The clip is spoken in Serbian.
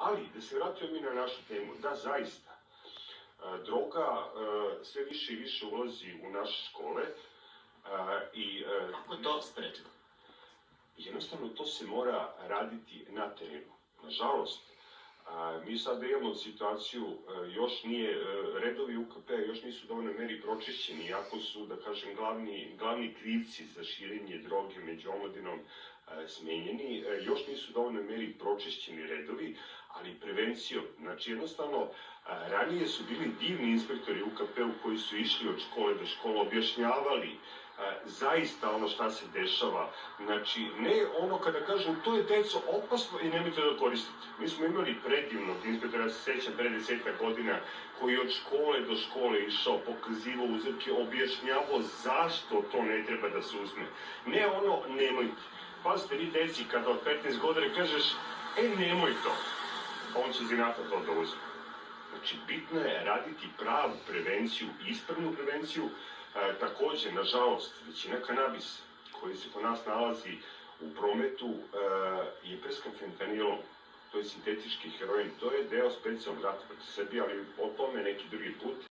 Ali, da se vratimo mi na našu temu, da, zaista, droga sve više i više ulazi u naše škole i... Kako je to sprečeno? Jednostavno, to se mora raditi na terenu. Nažalost, mi sada imamo situaciju, još nije, redovi UKP još nisu u dovoljnoj meri pročišćeni, iako su, da kažem, glavni krivci za širenje droge među omladinom smenjeni, još nisu u dovoljnoj meri pročišćeni redovi, ali prevencijom. Znači, jednostavno, ranije su bili divni inspektori UKP-u koji su išli od škole do škole, objašnjavali zaista ono šta se dešava. Znači, ne ono kada kažu to je deco opasno i nemojte da koristite. Mi smo imali predivnog inspektora, ja se sećam pre 10 godina, koji je od škole do škole išao, pokazivao uzorke, objašnjavao zašto to ne treba da se uzme. Ne ono, nemojte. Pazite, vi deci kada od 15 godina kažeš, nemoj to, on će zinata to da uzme. Znači, bitno je raditi pravu prevenciju, ispravnu prevenciju. Takođe, nažalost, većina kanabisa koji se po nas nalazi u prometu je preskan fentanilom, to je sintetički heroin, to je deo specijalnog rata protiv Srbije, ali o tome neki drugi put.